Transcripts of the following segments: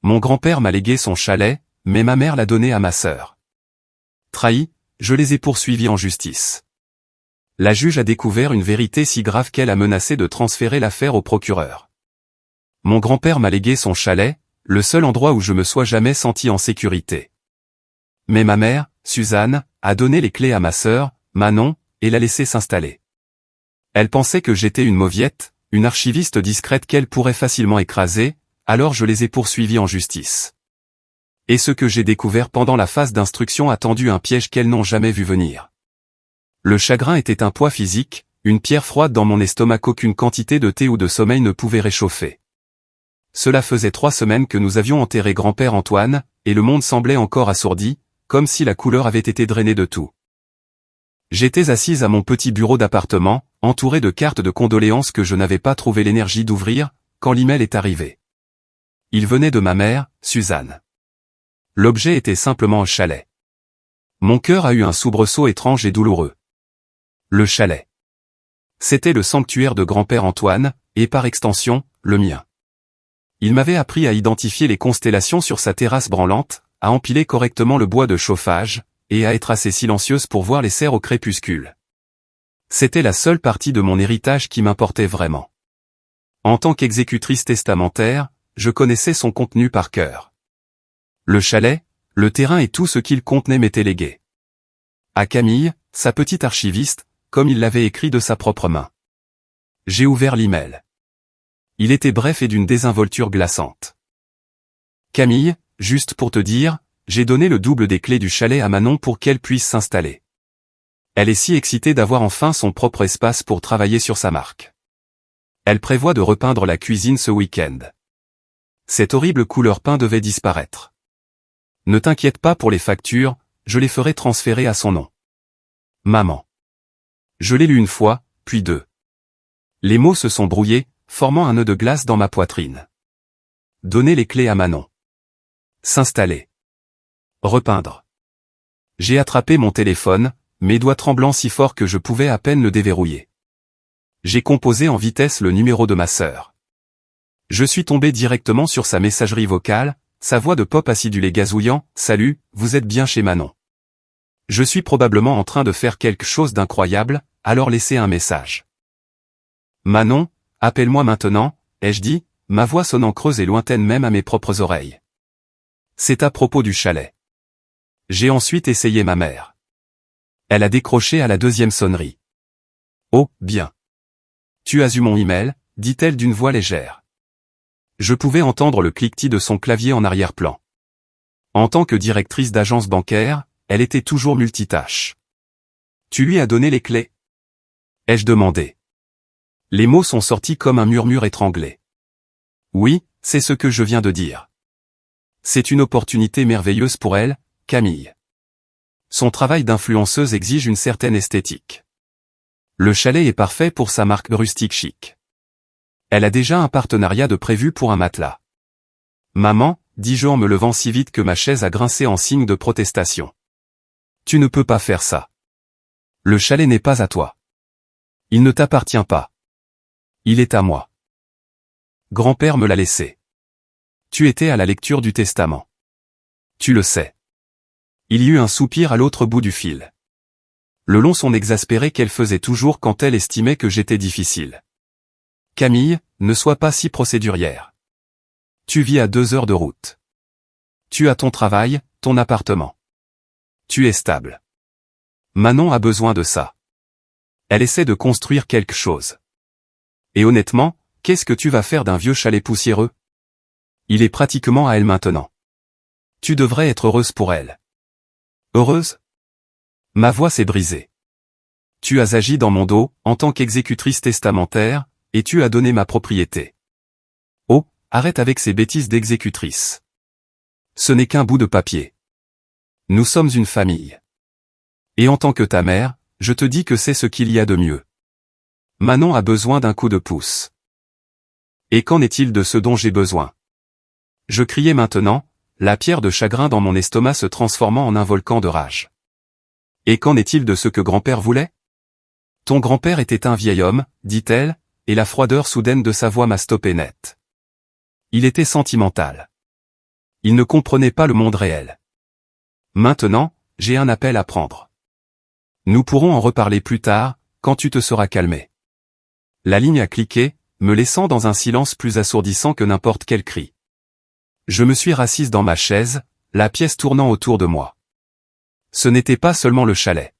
Mon grand-père m'a légué son chalet, mais ma mère l'a donné à ma sœur. Trahi, je les ai poursuivis en justice. La juge a découvert une vérité si grave qu'elle a menacé de transférer l'affaire au procureur. Mon grand-père m'a légué son chalet, le seul endroit où je me sois jamais senti en sécurité. Mais ma mère, Suzanne, a donné les clés à ma sœur, Manon, et l'a laissé s'installer. Elle pensait que j'étais une mauviette, une archiviste discrète qu'elle pourrait facilement écraser, alors je les ai poursuivis en justice. Et ce que j'ai découvert pendant la phase d'instruction a tendu un piège qu'elles n'ont jamais vu venir. Le chagrin était un poids physique, une pierre froide dans mon estomac qu'aucune quantité de thé ou de sommeil ne pouvait réchauffer. Cela faisait 3 semaines que nous avions enterré grand-père Antoine, et le monde semblait encore assourdi, comme si la couleur avait été drainée de tout. J'étais assise à mon petit bureau d'appartement, entouré de cartes de condoléances que je n'avais pas trouvé l'énergie d'ouvrir, quand l'email est arrivé. Il venait de ma mère, Suzanne. L'objet était simplement un chalet. Mon cœur a eu un soubresaut étrange et douloureux. Le chalet. C'était le sanctuaire de grand-père Antoine, et par extension, le mien. Il m'avait appris à identifier les constellations sur sa terrasse branlante, à empiler correctement le bois de chauffage, et à être assez silencieuse pour voir les cerfs au crépuscule. C'était la seule partie de mon héritage qui m'importait vraiment. En tant qu'exécutrice testamentaire, je connaissais son contenu par cœur. Le chalet, le terrain et tout ce qu'il contenait m'était légué. À Camille, sa petite archiviste, comme il l'avait écrit de sa propre main. J'ai ouvert l'email. Il était bref et d'une désinvolture glaçante. Camille, juste pour te dire, j'ai donné le double des clés du chalet à Manon pour qu'elle puisse s'installer. Elle est si excitée d'avoir enfin son propre espace pour travailler sur sa marque. Elle prévoit de repeindre la cuisine ce week-end. Cette horrible couleur peint devait disparaître. Ne t'inquiète pas pour les factures, je les ferai transférer à son nom. Maman. Je l'ai lu une fois, puis 2. Les mots se sont brouillés, formant un nœud de glace dans ma poitrine. Donner les clés à Manon. S'installer. Repeindre. J'ai attrapé mon téléphone, mes doigts tremblant si fort que je pouvais à peine le déverrouiller. J'ai composé en vitesse le numéro de ma sœur. Je suis tombé directement sur sa messagerie vocale, sa voix de pop acidulée gazouillant, « Salut, vous êtes bien chez Manon. Je suis probablement en train de faire quelque chose d'incroyable, alors laissez un message. » Manon, appelle-moi maintenant, ai-je dit, ma voix sonnant creuse et lointaine même à mes propres oreilles. C'est à propos du chalet. J'ai ensuite essayé ma mère. Elle a décroché à la 2e sonnerie. Oh, bien. Tu as eu mon email, dit-elle d'une voix légère. Je pouvais entendre le cliquetis de son clavier en arrière-plan. En tant que directrice d'agence bancaire, elle était toujours multitâche. Tu lui as donné les clés? Ai-je demandé. Les mots sont sortis comme un murmure étranglé. Oui, c'est ce que je viens de dire. C'est une opportunité merveilleuse pour elle, Camille. Son travail d'influenceuse exige une certaine esthétique. Le chalet est parfait pour sa marque rustique chic. Elle a déjà un partenariat de prévu pour un matelas. Maman, dis-je en me levant si vite que ma chaise a grincé en signe de protestation. Tu ne peux pas faire ça. Le chalet n'est pas à toi. Il ne t'appartient pas. Il est à moi. Grand-père me l'a laissé. Tu étais à la lecture du testament. Tu le sais. Il y eut un soupir à l'autre bout du fil. Le long son exaspéré qu'elle faisait toujours quand elle estimait que j'étais difficile. Camille, ne sois pas si procédurière. Tu vis à 2 heures de route. Tu as ton travail, ton appartement. Tu es stable. Manon a besoin de ça. Elle essaie de construire quelque chose. Et honnêtement, qu'est-ce que tu vas faire d'un vieux chalet poussiéreux? Il est pratiquement à elle maintenant. Tu devrais être heureuse pour elle. Heureuse? Ma voix s'est brisée. Tu as agi dans mon dos, en tant qu'exécutrice testamentaire, et tu as donné ma propriété. Oh, arrête avec ces bêtises d'exécutrice. Ce n'est qu'un bout de papier. Nous sommes une famille. Et en tant que ta mère, je te dis que c'est ce qu'il y a de mieux. Manon a besoin d'un coup de pouce. Et qu'en est-il de ce dont j'ai besoin? Je criais maintenant, la pierre de chagrin dans mon estomac se transformant en un volcan de rage. Et qu'en est-il de ce que grand-père voulait? Ton grand-père était un vieil homme, dit-elle, et la froideur soudaine de sa voix m'a stoppé net. Il était sentimental. Il ne comprenait pas le monde réel. Maintenant, j'ai un appel à prendre. Nous pourrons en reparler plus tard, quand tu te seras calmé. La ligne a cliqué, me laissant dans un silence plus assourdissant que n'importe quel cri. Je me suis rassise dans ma chaise, la pièce tournant autour de moi. Ce n'était pas seulement le chalet.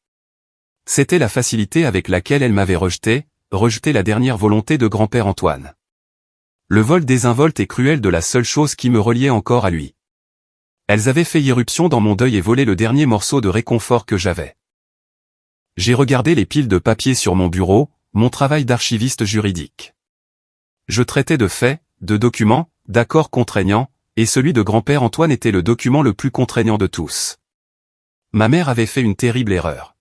C'était la facilité avec laquelle elle m'avait rejeté la dernière volonté de grand-père Antoine. Le vol désinvolte et cruel de la seule chose qui me reliait encore à lui. Elles avaient fait irruption dans mon deuil et volé le dernier morceau de réconfort que j'avais. J'ai regardé les piles de papier sur mon bureau, mon travail d'archiviste juridique. Je traitais de faits, de documents, d'accords contraignants, et celui de grand-père Antoine était le document le plus contraignant de tous. Ma mère avait fait une terrible erreur.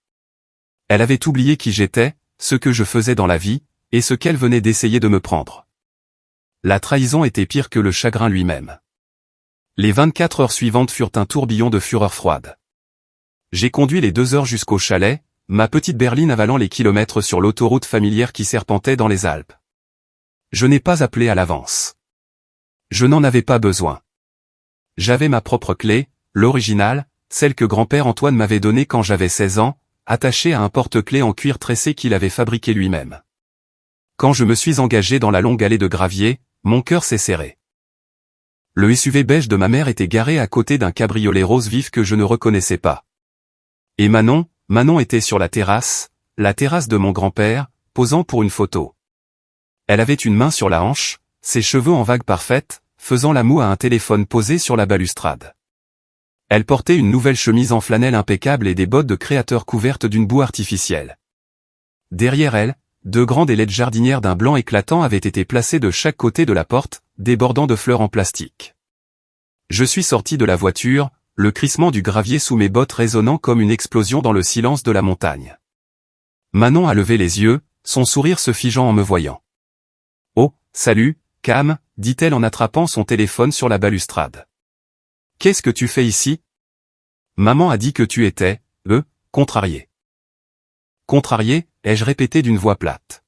Elle avait oublié qui j'étais, ce que je faisais dans la vie, et ce qu'elle venait d'essayer de me prendre. La trahison était pire que le chagrin lui-même. Les 24 heures suivantes furent un tourbillon de fureur froide. J'ai conduit les 2 heures jusqu'au chalet, ma petite berline avalant les kilomètres sur l'autoroute familière qui serpentait dans les Alpes. Je n'ai pas appelé à l'avance. Je n'en avais pas besoin. J'avais ma propre clé, l'originale, celle que grand-père Antoine m'avait donnée quand j'avais 16 ans, attachée à un porte-clés en cuir tressé qu'il avait fabriqué lui-même. Quand je me suis engagé dans la longue allée de gravier, mon cœur s'est serré. Le SUV beige de ma mère était garé à côté d'un cabriolet rose vif que je ne reconnaissais pas. Et Manon était sur la terrasse de mon grand-père, posant pour une photo. Elle avait une main sur la hanche, ses cheveux en vague parfaite, faisant la moue à un téléphone posé sur la balustrade. Elle portait une nouvelle chemise en flanelle impeccable et des bottes de créateur couvertes d'une boue artificielle. Derrière elle, 2 grandes ailettes jardinières d'un blanc éclatant avaient été placées de chaque côté de la porte, débordant de fleurs en plastique. Je suis sorti de la voiture, le crissement du gravier sous mes bottes résonnant comme une explosion dans le silence de la montagne. Manon a levé les yeux, son sourire se figeant en me voyant. « Oh, salut, Cam », dit-elle en attrapant son téléphone sur la balustrade. « Qu'est-ce que tu fais ici ? Maman a dit que tu étais, contrarié. » Contrarié, ai-je répété d'une voix plate.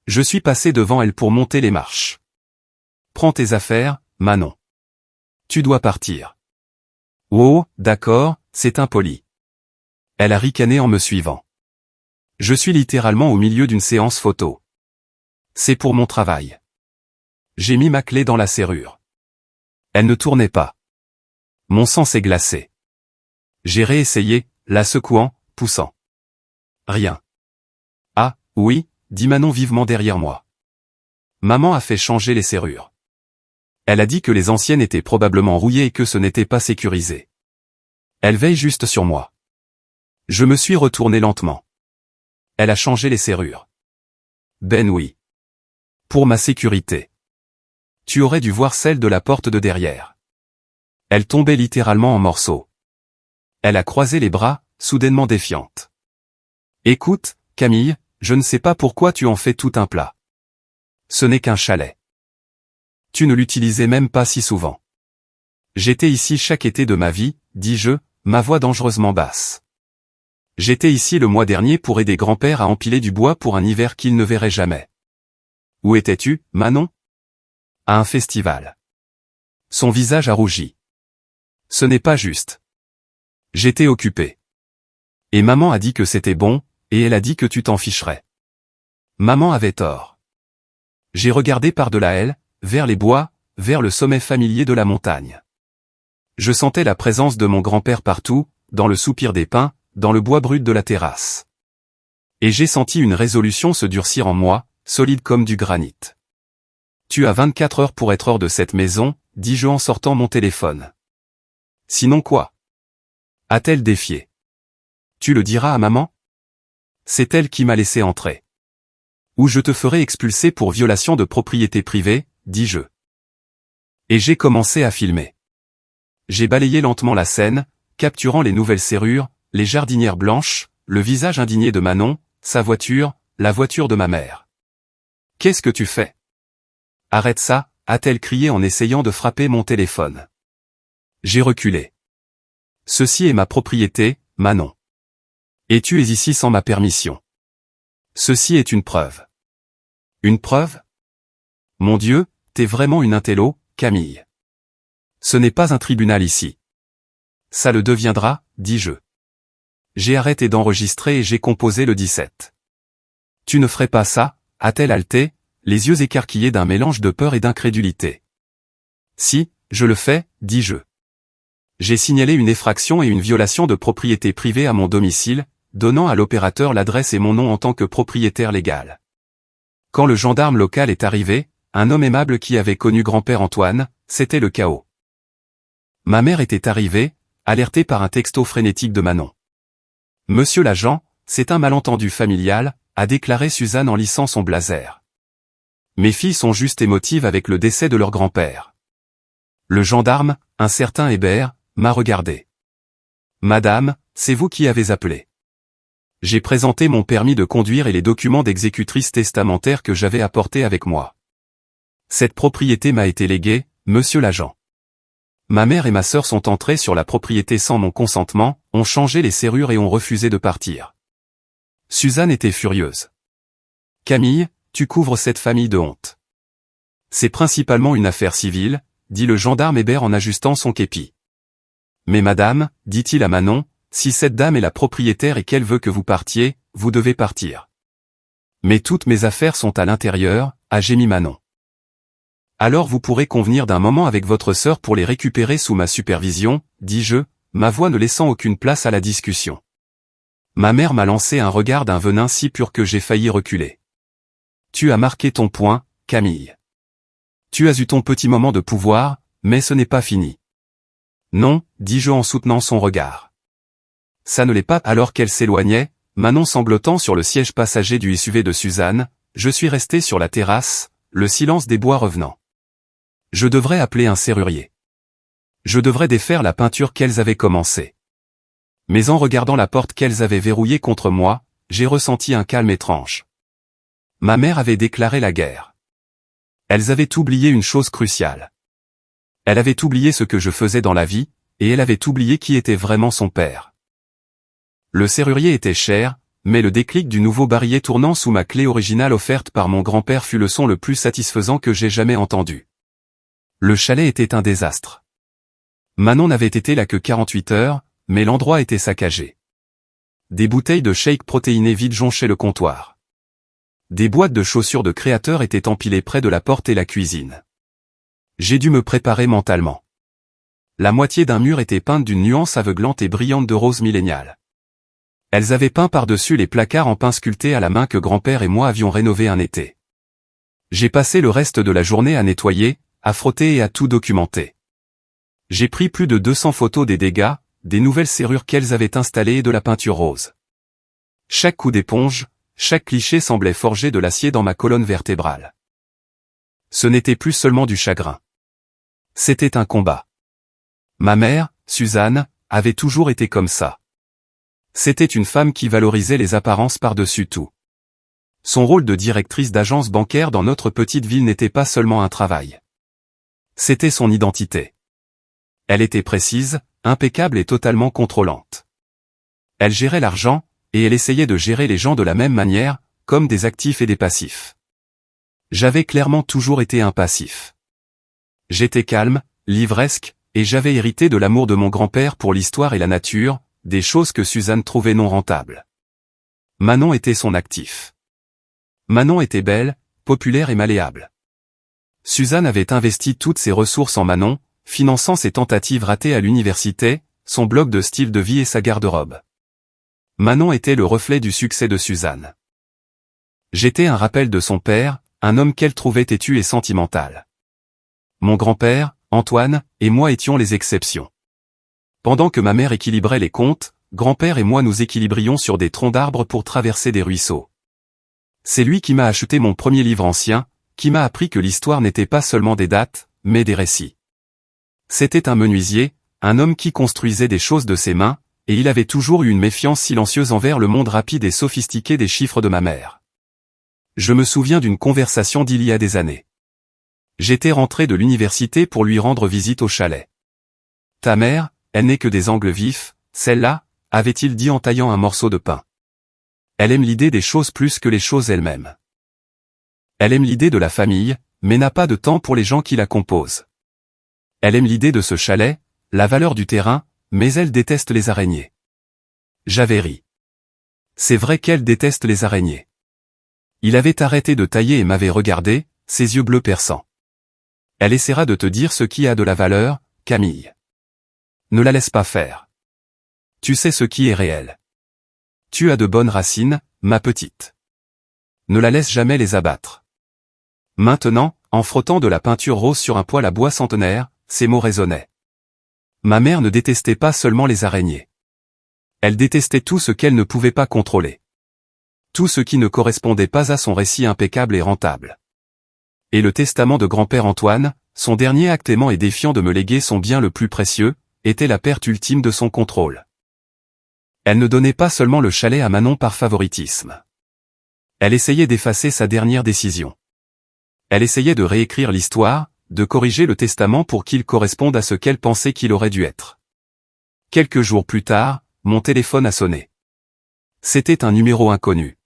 Je suis passé devant elle pour monter les marches. « Prends tes affaires, Manon. Tu dois partir. » « Oh, d'accord, c'est impoli. » Elle a ricané en me suivant. Je suis littéralement au milieu d'une séance photo. C'est pour mon travail. J'ai mis ma clé dans la serrure. Elle ne tournait pas. Mon sang s'est glacé. J'ai réessayé, la secouant, poussant. Rien. Ah, oui, dit Manon vivement derrière moi. Maman a fait changer les serrures. Elle a dit que les anciennes étaient probablement rouillées et que ce n'était pas sécurisé. Elle veille juste sur moi. Je me suis retourné lentement. Elle a changé les serrures. Ben oui. Pour ma sécurité. Tu aurais dû voir celle de la porte de derrière. Elle tombait littéralement en morceaux. Elle a croisé les bras, soudainement défiante. Écoute, Camille, je ne sais pas pourquoi tu en fais tout un plat. Ce n'est qu'un chalet. Tu ne l'utilisais même pas si souvent. J'étais ici chaque été de ma vie, dis-je, ma voix dangereusement basse. J'étais ici le mois dernier pour aider grand-père à empiler du bois pour un hiver qu'il ne verrait jamais. Où étais-tu, Manon ? À un festival. Son visage a rougi. Ce n'est pas juste. J'étais occupé. Et maman a dit que c'était bon, et elle a dit que tu t'en ficherais. Maman avait tort. J'ai regardé par-delà elle, vers les bois, vers le sommet familier de la montagne. Je sentais la présence de mon grand-père partout, dans le soupir des pins, dans le bois brut de la terrasse. Et j'ai senti une résolution se durcir en moi, solide comme du granit. Tu as 24 heures pour être hors de cette maison, dis-je en sortant mon téléphone. Sinon quoi ? A-t-elle défié ? Tu le diras à maman ? C'est elle qui m'a laissé entrer. Ou je te ferai expulser pour violation de propriété privée, dis-je. Et j'ai commencé à filmer. J'ai balayé lentement la scène, capturant les nouvelles serrures, les jardinières blanches, le visage indigné de Manon, sa voiture, la voiture de ma mère. « Qu'est-ce que tu fais ? » « Arrête ça » a-t-elle crié en essayant de frapper mon téléphone. J'ai reculé. « Ceci est ma propriété, Manon. Et tu es ici sans ma permission. Ceci est une preuve. » Une preuve ? Mon Dieu, t'es vraiment une intello, Camille. Ce n'est pas un tribunal ici. Ça le deviendra, dis-je. J'ai arrêté d'enregistrer et j'ai composé le 17. Tu ne ferais pas ça, a-t-elle haleté, les yeux écarquillés d'un mélange de peur et d'incrédulité. Si, je le fais, dis-je. J'ai signalé une effraction et une violation de propriété privée à mon domicile, donnant à l'opérateur l'adresse et mon nom en tant que propriétaire légal. Quand le gendarme local est arrivé, un homme aimable qui avait connu grand-père Antoine, c'était le chaos. Ma mère était arrivée, alertée par un texto frénétique de Manon. Monsieur l'agent, c'est un malentendu familial, a déclaré Suzanne en lissant son blazer. Mes filles sont juste émotives avec le décès de leur grand-père. Le gendarme, un certain Hébert, m'a regardé. Madame, c'est vous qui avez appelé. J'ai présenté mon permis de conduire et les documents d'exécutrice testamentaire que j'avais apportés avec moi. Cette propriété m'a été léguée, monsieur l'agent. Ma mère et ma sœur sont entrées sur la propriété sans mon consentement, ont changé les serrures et ont refusé de partir. Suzanne était furieuse. Camille, tu couvres cette famille de honte. C'est principalement une affaire civile, dit le gendarme Hébert en ajustant son képi. Mais madame, dit-il à Manon, si cette dame est la propriétaire et qu'elle veut que vous partiez, vous devez partir. Mais toutes mes affaires sont à l'intérieur, a gémi Manon. Alors vous pourrez convenir d'un moment avec votre sœur pour les récupérer sous ma supervision, dis-je, ma voix ne laissant aucune place à la discussion. Ma mère m'a lancé un regard d'un venin si pur que j'ai failli reculer. Tu as marqué ton point, Camille. Tu as eu ton petit moment de pouvoir, mais ce n'est pas fini. Non, dis-je en soutenant son regard. Ça ne l'est pas. Alors qu'elle s'éloignait, Manon sanglotant sur le siège passager du SUV de Suzanne, je suis resté sur la terrasse, le silence des bois revenant. Je devrais appeler un serrurier. Je devrais défaire la peinture qu'elles avaient commencée. Mais en regardant la porte qu'elles avaient verrouillée contre moi, j'ai ressenti un calme étrange. Ma mère avait déclaré la guerre. Elles avaient oublié une chose cruciale. Elle avait oublié ce que je faisais dans la vie, et elle avait oublié qui était vraiment son père. Le serrurier était cher, mais le déclic du nouveau barillet tournant sous ma clé originale offerte par mon grand-père fut le son le plus satisfaisant que j'ai jamais entendu. Le chalet était un désastre. Manon n'avait été là que 48 heures, mais l'endroit était saccagé. Des bouteilles de shake protéiné vides jonchaient le comptoir. Des boîtes de chaussures de créateurs étaient empilées près de la porte et la cuisine. J'ai dû me préparer mentalement. La moitié d'un mur était peinte d'une nuance aveuglante et brillante de rose millénial. Elles avaient peint par-dessus les placards en pain sculpté à la main que grand-père et moi avions rénové un été. J'ai passé le reste de la journée à nettoyer, à frotter et à tout documenter. J'ai pris plus de 200 photos des dégâts, des nouvelles serrures qu'elles avaient installées et de la peinture rose. Chaque coup d'éponge, chaque cliché semblait forger de l'acier dans ma colonne vertébrale. Ce n'était plus seulement du chagrin. C'était un combat. Ma mère, Suzanne, avait toujours été comme ça. C'était une femme qui valorisait les apparences par-dessus tout. Son rôle de directrice d'agence bancaire dans notre petite ville n'était pas seulement un travail. C'était son identité. Elle était précise, impeccable et totalement contrôlante. Elle gérait l'argent, et elle essayait de gérer les gens de la même manière, comme des actifs et des passifs. J'avais clairement toujours été un passif. J'étais calme, livresque, et j'avais hérité de l'amour de mon grand-père pour l'histoire et la nature, des choses que Suzanne trouvait non rentables. Manon était son actif. Manon était belle, populaire et malléable. Suzanne avait investi toutes ses ressources en Manon, finançant ses tentatives ratées à l'université, son blog de style de vie et sa garde-robe. Manon était le reflet du succès de Suzanne. J'étais un rappel de son père, un homme qu'elle trouvait têtu et sentimental. Mon grand-père, Antoine, et moi étions les exceptions. Pendant que ma mère équilibrait les comptes, grand-père et moi nous équilibrions sur des troncs d'arbres pour traverser des ruisseaux. C'est lui qui m'a acheté mon premier livre ancien, qui m'a appris que l'histoire n'était pas seulement des dates, mais des récits. C'était un menuisier, un homme qui construisait des choses de ses mains, et il avait toujours eu une méfiance silencieuse envers le monde rapide et sophistiqué des chiffres de ma mère. Je me souviens d'une conversation d'il y a des années. J'étais rentré de l'université pour lui rendre visite au chalet. « Ta mère, elle n'est que des angles vifs, celle-là, » avait-il dit en taillant un morceau de pain. « Elle aime l'idée des choses plus que les choses elles-mêmes. Elle aime l'idée de la famille, mais n'a pas de temps pour les gens qui la composent. Elle aime l'idée de ce chalet, la valeur du terrain, mais elle déteste les araignées. J'avais ri. C'est vrai qu'elle déteste les araignées. Il avait arrêté de tailler et m'avait regardé, ses yeux bleus perçants. Elle essaiera de te dire ce qui a de la valeur, Camille. Ne la laisse pas faire. Tu sais ce qui est réel. Tu as de bonnes racines, ma petite. Ne la laisse jamais les abattre. Maintenant, en frottant de la peinture rose sur un poêle à bois centenaire, ces mots résonnaient. Ma mère ne détestait pas seulement les araignées. Elle détestait tout ce qu'elle ne pouvait pas contrôler. Tout ce qui ne correspondait pas à son récit impeccable et rentable. Et le testament de grand-père Antoine, son dernier acte aimant et défiant de me léguer son bien le plus précieux, était la perte ultime de son contrôle. Elle ne donnait pas seulement le chalet à Manon par favoritisme. Elle essayait d'effacer sa dernière décision. Elle essayait de réécrire l'histoire, de corriger le testament pour qu'il corresponde à ce qu'elle pensait qu'il aurait dû être. Quelques jours plus tard, mon téléphone a sonné. C'était un numéro inconnu.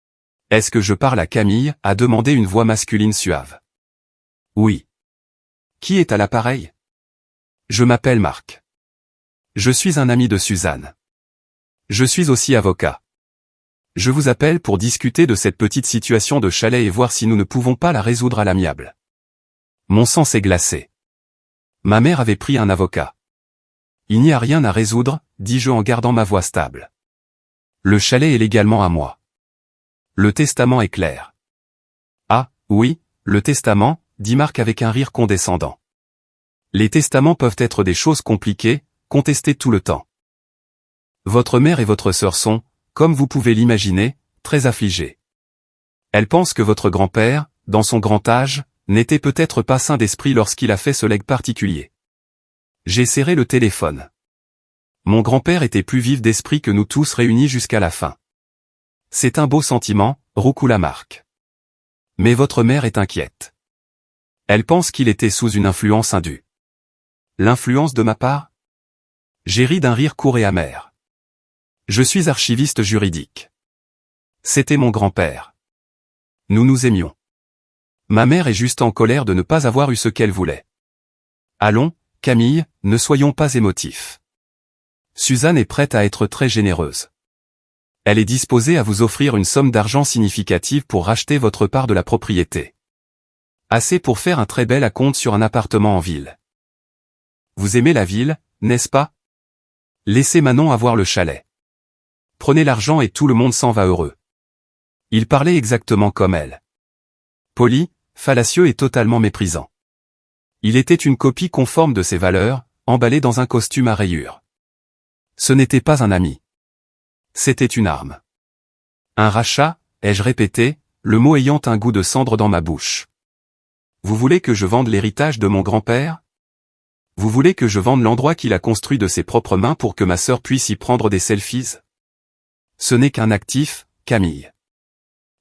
« Est-ce que je parle à Camille ?» a demandé une voix masculine suave. « Oui. »« Qui est à l'appareil ?»« Je m'appelle Marc. Je suis un ami de Suzanne. Je suis aussi avocat. Je vous appelle pour discuter de cette petite situation de chalet et voir si nous ne pouvons pas la résoudre à l'amiable. » Mon sang s'est glacé. Ma mère avait pris un avocat. Il n'y a rien à résoudre, dis-je en gardant ma voix stable. Le chalet est légalement à moi. Le testament est clair. Ah, oui, le testament, dit Marc avec un rire condescendant. Les testaments peuvent être des choses compliquées, contestées tout le temps. Votre mère et votre sœur sont, comme vous pouvez l'imaginer, très affligées. Elles pensent que votre grand-père, dans son grand âge, n'était peut-être pas sain d'esprit lorsqu'il a fait ce legs particulier. J'ai serré le téléphone. Mon grand-père était plus vif d'esprit que nous tous réunis jusqu'à la fin. C'est un beau sentiment, roucoula Marc. Mais votre mère est inquiète. Elle pense qu'il était sous une influence indue. L'influence de ma part ? J'ai ri d'un rire court et amer. Je suis archiviste juridique. C'était mon grand-père. Nous nous aimions. Ma mère est juste en colère de ne pas avoir eu ce qu'elle voulait. Allons, Camille, ne soyons pas émotifs. Suzanne est prête à être très généreuse. Elle est disposée à vous offrir une somme d'argent significative pour racheter votre part de la propriété. Assez pour faire un très bel acompte sur un appartement en ville. Vous aimez la ville, n'est-ce pas? Laissez Manon avoir le chalet. Prenez l'argent et tout le monde s'en va heureux. Il parlait exactement comme elle. Poli, fallacieux et totalement méprisant. Il était une copie conforme de ses valeurs, emballé dans un costume à rayures. Ce n'était pas un ami. C'était une arme. Un rachat, ai-je répété, le mot ayant un goût de cendre dans ma bouche. Vous voulez que je vende l'héritage de mon grand-père? Vous voulez que je vende l'endroit qu'il a construit de ses propres mains pour que ma sœur puisse y prendre des selfies? Ce n'est qu'un actif, Camille.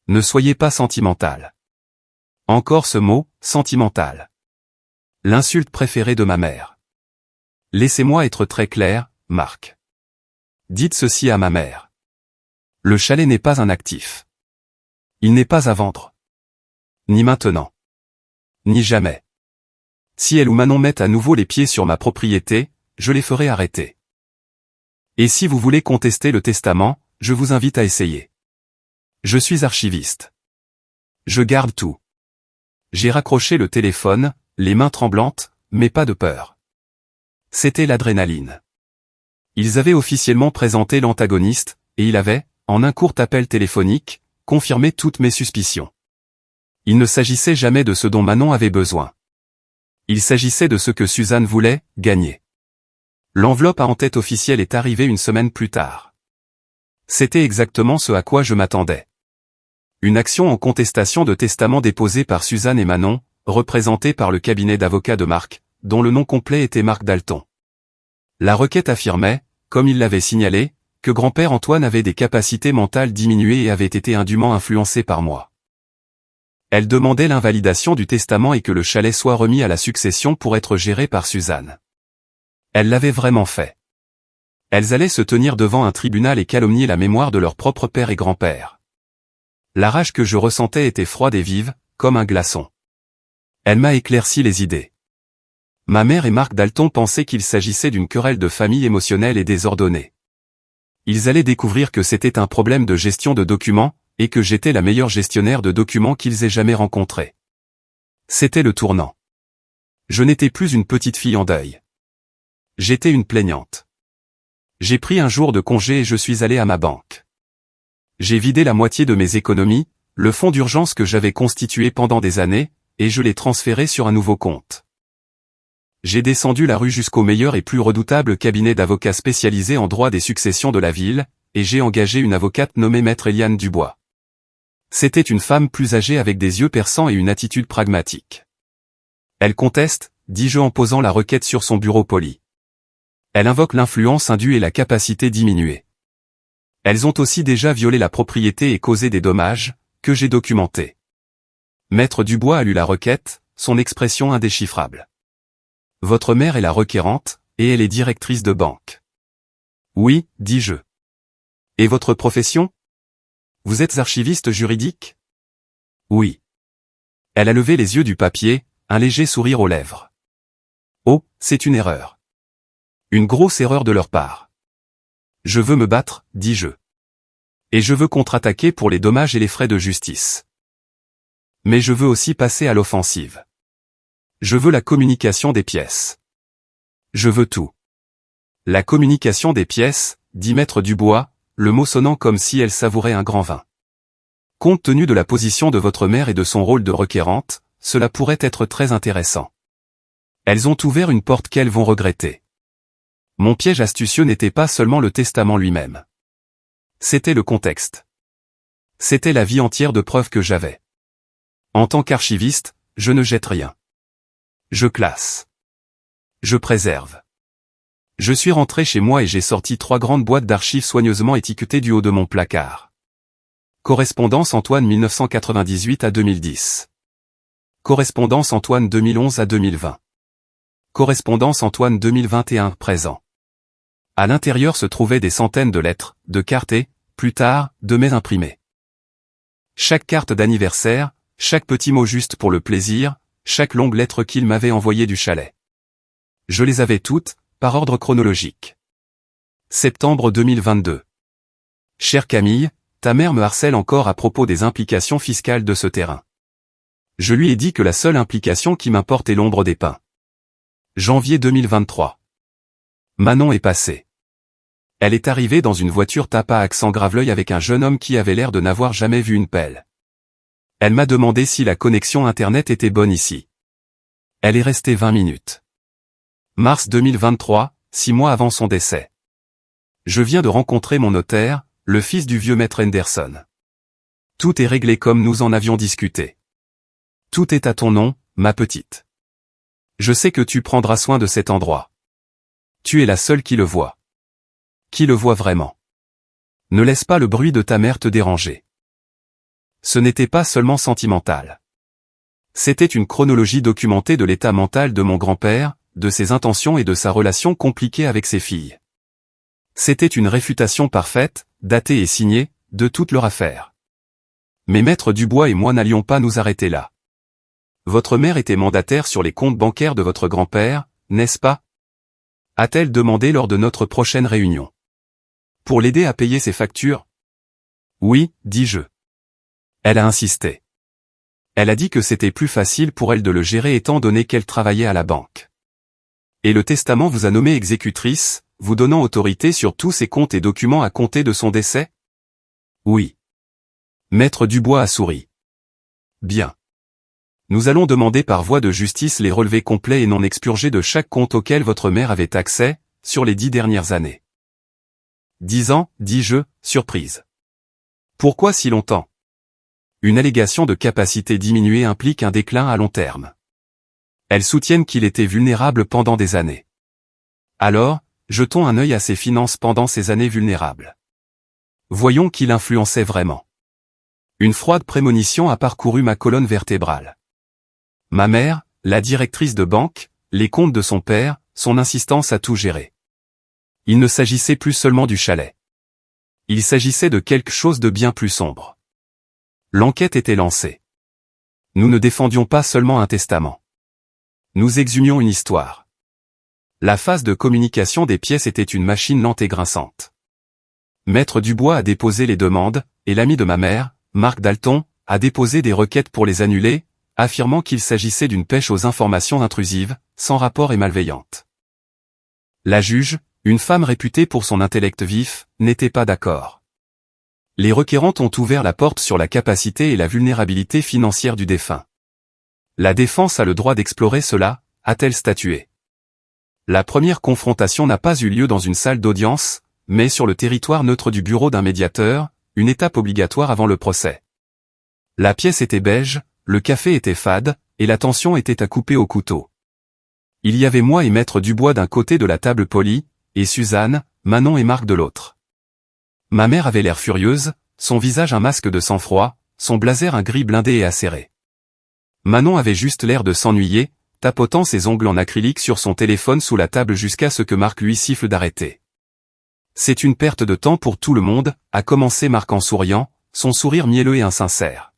Ne soyez pas sentimental. Encore ce mot, sentimental. L'insulte préférée de ma mère. Laissez-moi être très clair, Marc. Dites ceci à ma mère. Le chalet n'est pas un actif. Il n'est pas à vendre. Ni maintenant. Ni jamais. Si elle ou Manon mettent à nouveau les pieds sur ma propriété, je les ferai arrêter. Et si vous voulez contester le testament, je vous invite à essayer. Je suis archiviste. Je garde tout. J'ai raccroché le téléphone, les mains tremblantes, mais pas de peur. C'était l'adrénaline. Ils avaient officiellement présenté l'antagoniste, et il avait, en un court appel téléphonique, confirmé toutes mes suspicions. Il ne s'agissait jamais de ce dont Manon avait besoin. Il s'agissait de ce que Suzanne voulait, gagner. L'enveloppe à en-tête officielle est arrivée une semaine plus tard. C'était exactement ce à quoi je m'attendais. Une action en contestation de testament déposée par Suzanne et Manon, représentée par le cabinet d'avocats de Marc, dont le nom complet était Marc Dalton. La requête affirmait, comme il l'avait signalé, que grand-père Antoine avait des capacités mentales diminuées et avait été indûment influencé par moi. Elle demandait l'invalidation du testament et que le chalet soit remis à la succession pour être géré par Suzanne. Elle l'avait vraiment fait. Elles allaient se tenir devant un tribunal et calomnier la mémoire de leur propre père et grand-père. La rage que je ressentais était froide et vive, comme un glaçon. Elle m'a éclairci les idées. Ma mère et Marc Dalton pensaient qu'il s'agissait d'une querelle de famille émotionnelle et désordonnée. Ils allaient découvrir que c'était un problème de gestion de documents, et que j'étais la meilleure gestionnaire de documents qu'ils aient jamais rencontrée. C'était le tournant. Je n'étais plus une petite fille en deuil. J'étais une plaignante. J'ai pris un jour de congé et je suis allé à ma banque. J'ai vidé la moitié de mes économies, le fonds d'urgence que j'avais constitué pendant des années, et je l'ai transféré sur un nouveau compte. J'ai descendu la rue jusqu'au meilleur et plus redoutable cabinet d'avocats spécialisé en droit des successions de la ville, et j'ai engagé une avocate nommée Maître Eliane Dubois. C'était une femme plus âgée avec des yeux perçants et une attitude pragmatique. Elle conteste, dis-je en posant la requête sur son bureau poli. Elle invoque l'influence indue et la capacité diminuée. Elles ont aussi déjà violé la propriété et causé des dommages, que j'ai documentés. Maître Dubois a lu la requête, son expression indéchiffrable. Votre mère est la requérante, et elle est directrice de banque. Oui, dis-je. Et votre profession? Vous êtes archiviste juridique? Oui. Elle a levé les yeux du papier, un léger sourire aux lèvres. Oh, c'est une erreur. Une grosse erreur de leur part. Je veux me battre, dis-je. Et je veux contre-attaquer pour les dommages et les frais de justice. Mais je veux aussi passer à l'offensive. Je veux la communication des pièces. Je veux tout. La communication des pièces, dit Maître Dubois, le mot sonnant comme si elle savourait un grand vin. Compte tenu de la position de votre mère et de son rôle de requérante, cela pourrait être très intéressant. Elles ont ouvert une porte qu'elles vont regretter. Mon piège astucieux n'était pas seulement le testament lui-même. C'était le contexte. C'était la vie entière de preuves que j'avais. En tant qu'archiviste, je ne jette rien. Je classe. Je préserve. Je suis rentré chez moi et j'ai sorti 3 grandes boîtes d'archives soigneusement étiquetées du haut de mon placard. Correspondance Antoine 1998 à 2010. Correspondance Antoine 2011 à 2020. Correspondance Antoine 2021 présent. À l'intérieur se trouvaient des centaines de lettres, de cartes et, plus tard, de mails imprimés. Chaque carte d'anniversaire, chaque petit mot juste pour le plaisir, chaque longue lettre qu'il m'avait envoyée du chalet. Je les avais toutes, par ordre chronologique. Septembre 2022. Chère Camille, ta mère me harcèle encore à propos des implications fiscales de ce terrain. Je lui ai dit que la seule implication qui m'importe est l'ombre des pins. Janvier 2023. Manon est passée. Elle est arrivée dans une voiture Tapa accent Graveleuil avec un jeune homme qui avait l'air de n'avoir jamais vu une pelle. Elle m'a demandé si la connexion Internet était bonne ici. Elle est restée 20 minutes. Mars 2023, 6 mois avant son décès. Je viens de rencontrer mon notaire, le fils du vieux maître Henderson. Tout est réglé comme nous en avions discuté. Tout est à ton nom, ma petite. Je sais que tu prendras soin de cet endroit. Tu es la seule qui le voit. Qui le voit vraiment. Ne laisse pas le bruit de ta mère te déranger. Ce n'était pas seulement sentimental. C'était une chronologie documentée de l'état mental de mon grand-père, de ses intentions et de sa relation compliquée avec ses filles. C'était une réfutation parfaite, datée et signée, de toute leur affaire. Mais Maître Dubois et moi n'allions pas nous arrêter là. Votre mère était mandataire sur les comptes bancaires de votre grand-père, n'est-ce pas? A-t-elle demandé lors de notre prochaine réunion. Pour l'aider à payer ses factures? Oui, dis-je. Elle a insisté. Elle a dit que c'était plus facile pour elle de le gérer étant donné qu'elle travaillait à la banque. Et le testament vous a nommé exécutrice, vous donnant autorité sur tous ses comptes et documents à compter de son décès? Oui. Maître Dubois a souri. Bien. Nous allons demander par voie de justice les relevés complets et non expurgés de chaque compte auquel votre mère avait accès, sur les 10 dernières années. 10 ans, dis-je, surprise. Pourquoi si longtemps? Une allégation de capacité diminuée implique un déclin à long terme. Elles soutiennent qu'il était vulnérable pendant des années. Alors, jetons un œil à ses finances pendant ces années vulnérables. Voyons qui l'influençait vraiment. Une froide prémonition a parcouru ma colonne vertébrale. Ma mère, la directrice de banque, les comptes de son père, son insistance à tout gérer. Il ne s'agissait plus seulement du chalet. Il s'agissait de quelque chose de bien plus sombre. L'enquête était lancée. Nous ne défendions pas seulement un testament. Nous exhumions une histoire. La phase de communication des pièces était une machine lente et grinçante. Maître Dubois a déposé les demandes, et l'ami de ma mère, Marc Dalton, a déposé des requêtes pour les annuler, affirmant qu'il s'agissait d'une pêche aux informations intrusives, sans rapport et malveillante. La juge, une femme réputée pour son intellect vif, n'était pas d'accord. Les requérantes ont ouvert la porte sur la capacité et la vulnérabilité financière du défunt. La défense a le droit d'explorer cela, a-t-elle statué. La première confrontation n'a pas eu lieu dans une salle d'audience, mais sur le territoire neutre du bureau d'un médiateur, une étape obligatoire avant le procès. La pièce était beige, le café était fade, et la tension était à couper au couteau. Il y avait moi et Maître Dubois d'un côté de la table polie, et Suzanne, Manon et Marc de l'autre. Ma mère avait l'air furieuse, son visage un masque de sang-froid, son blazer un gris blindé et acéré. Manon avait juste l'air de s'ennuyer, tapotant ses ongles en acrylique sur son téléphone sous la table jusqu'à ce que Marc lui siffle d'arrêter. C'est une perte de temps pour tout le monde, a commencé Marc en souriant, son sourire mielleux et insincère.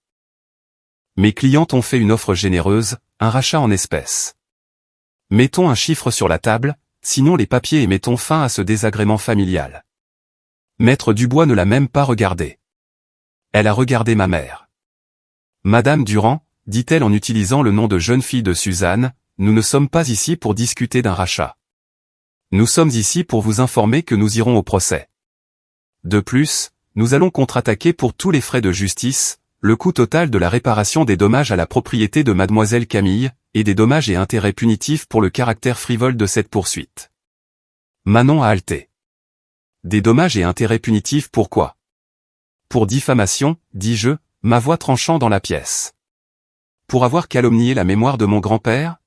Mes clientes ont fait une offre généreuse, un rachat en espèces. Mettons un chiffre sur la table, sinon les papiers et mettons fin à ce désagrément familial. Maître Dubois ne l'a même pas regardé. Elle a regardé ma mère. Madame Durand, dit-elle en utilisant le nom de jeune fille de Suzanne, nous ne sommes pas ici pour discuter d'un rachat. Nous sommes ici pour vous informer que nous irons au procès. De plus, nous allons contre-attaquer pour tous les frais de justice, le coût total de la réparation des dommages à la propriété de mademoiselle Camille, et des dommages et intérêts punitifs pour le caractère frivole de cette poursuite. Manon a halté. Des dommages et intérêts punitifs pourquoi? Pour diffamation, dis-je, ma voix tranchant dans la pièce. Pour avoir calomnié la mémoire de mon grand-père?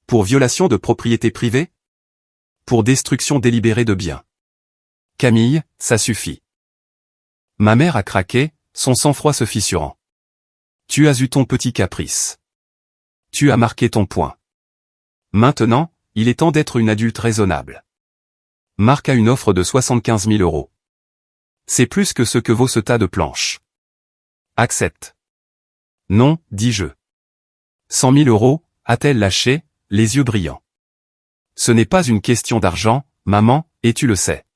Pour violation de propriété privée? Pour destruction délibérée de biens. Camille, ça suffit. Ma mère a craqué, son sang-froid se fissurant. Tu as eu ton petit caprice. Tu as marqué ton point. Maintenant, il est temps d'être une adulte raisonnable. Marc a une offre de 75 000 €. C'est plus que ce que vaut ce tas de planches. Accepte. Non, dis-je. 100 000 €, a-t-elle lâché, les yeux brillants. Ce n'est pas une question d'argent, maman, et tu le sais.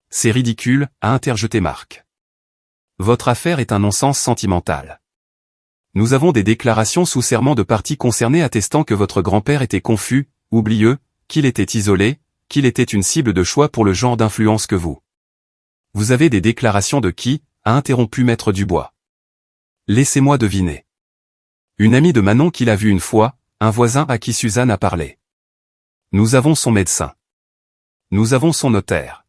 C'est ridicule, a interjeté Marc. Votre affaire est un non-sens sentimental. Nous avons des déclarations sous serment de parties concernées attestant que votre grand-père était confus, oublieux, qu'il était isolé, qu'il était une cible de choix pour le genre d'influence que vous. Vous avez des déclarations de qui, a interrompu Maître Dubois. Laissez-moi deviner. Une amie de Manon qui l'a vue une fois, un voisin à qui Suzanne a parlé. Nous avons son médecin. Nous avons son notaire.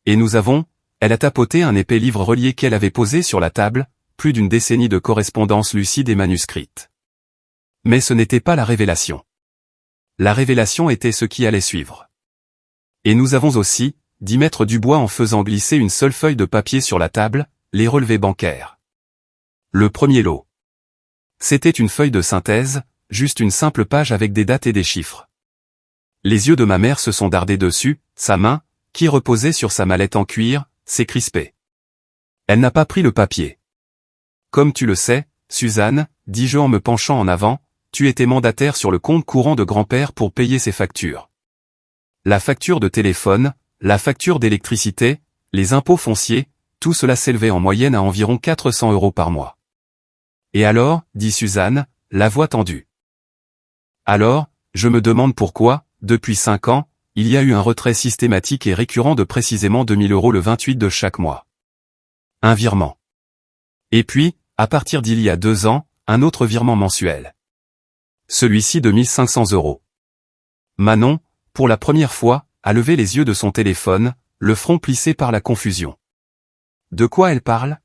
Et nous avons, elle a tapoté un épais livre relié qu'elle avait posé sur la table, plus d'une décennie de correspondance lucide et manuscrite. Mais ce n'était pas la révélation. La révélation était ce qui allait suivre. Et nous avons aussi, dit Maître Dubois en faisant glisser une seule feuille de papier sur la table, les relevés bancaires. Le premier lot. C'était une feuille de synthèse, juste une simple page avec des dates et des chiffres. Les yeux de ma mère se sont dardés dessus, sa main, qui reposait sur sa mallette en cuir, s'est crispée. Elle n'a pas pris le papier. Comme tu le sais, Suzanne, dis-je en me penchant en avant, tu étais mandataire sur le compte courant de grand-père pour payer ses factures. La facture de téléphone, la facture d'électricité, les impôts fonciers, tout cela s'élevait en moyenne à environ 400 € par mois. Et alors, dit Suzanne, la voix tendue. Alors, je me demande pourquoi, depuis 5 ans, il y a eu un retrait systématique et récurrent de précisément 2 000 € le 28 de chaque mois. Un virement. Et puis, à partir d'il y a 2 ans, un autre virement mensuel. Celui-ci de 1 500 €. Manon, pour la première fois, a levé les yeux de son téléphone, le front plissé par la confusion. De quoi elle parle?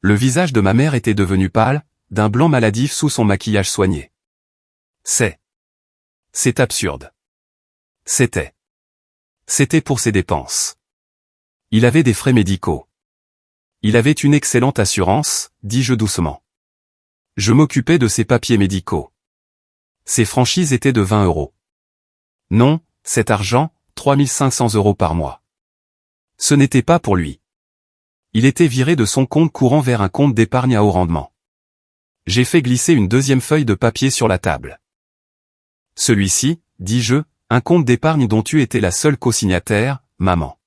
Le visage de ma mère était devenu pâle, d'un blanc maladif sous son maquillage soigné. C'est absurde. C'était pour ses dépenses. Il avait des frais médicaux. Il avait une excellente assurance, dis-je doucement. Je m'occupais de ses papiers médicaux. Ses franchises étaient de 20 €. Non, cet argent, 3 500 € par mois. Ce n'était pas pour lui. Il était viré de son compte courant vers un compte d'épargne à haut rendement. J'ai fait glisser une deuxième feuille de papier sur la table. Celui-ci, dis-je, un compte d'épargne dont tu étais la seule cosignataire, maman.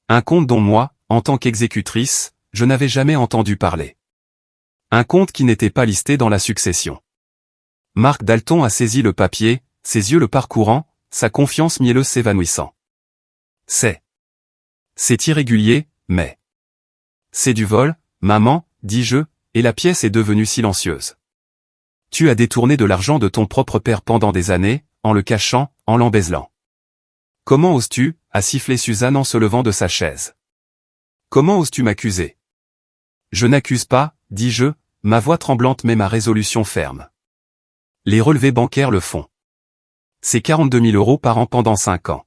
Un compte dont moi, en tant qu'exécutrice, je n'avais jamais entendu parler. Un compte qui n'était pas listé dans la succession. Marc Dalton a saisi le papier, ses yeux le parcourant, sa confiance mielleuse s'évanouissant. C'est irrégulier, mais... C'est du vol, maman, dis-je, et la pièce est devenue silencieuse. Tu as détourné de l'argent de ton propre père pendant des années, en le cachant, en l'embézelant. Comment oses-tu, a sifflé Suzanne en se levant de sa chaise. Comment oses-tu m'accuser? Je n'accuse pas, dis-je, ma voix tremblante mais ma résolution ferme. Les relevés bancaires le font. C'est 42 000 € par an pendant 5 ans.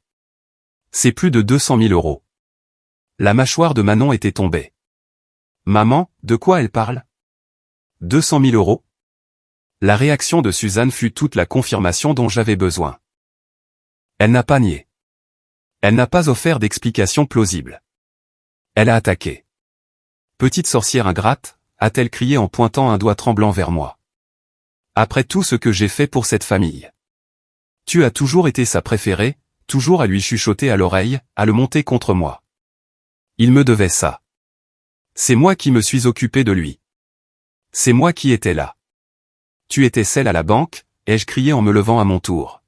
C'est plus de 200 000 €. La mâchoire de Manon était tombée. Maman, de quoi elle parle? 200 000 €? La réaction de Suzanne fut toute la confirmation dont j'avais besoin. Elle n'a pas nié. Elle n'a pas offert d'explication plausible. Elle a attaqué. Petite sorcière ingrate, a-t-elle crié en pointant un doigt tremblant vers moi. Après tout ce que j'ai fait pour cette famille. Tu as toujours été sa préférée, toujours à lui chuchoter à l'oreille, à le monter contre moi. Il me devait ça. C'est moi qui me suis occupé de lui. C'est moi qui étais là. Tu étais celle à la banque, ai-je crié en me levant à mon tour.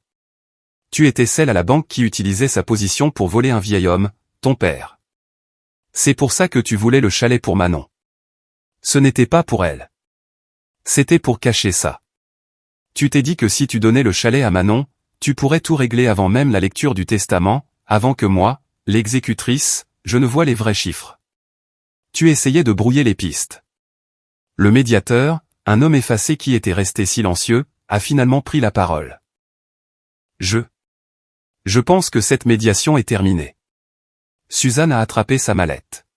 Tu étais celle à la banque qui utilisait sa position pour voler un vieil homme, ton père. C'est pour ça que tu voulais le chalet pour Manon. Ce n'était pas pour elle. C'était pour cacher ça. Tu t'es dit que si tu donnais le chalet à Manon, tu pourrais tout régler avant même la lecture du testament, avant que moi, l'exécutrice, je ne voie les vrais chiffres. Tu essayais de brouiller les pistes. Le médiateur, un homme effacé qui était resté silencieux, a finalement pris la parole. Je pense que cette médiation est terminée. Suzanne a attrapé sa mallette.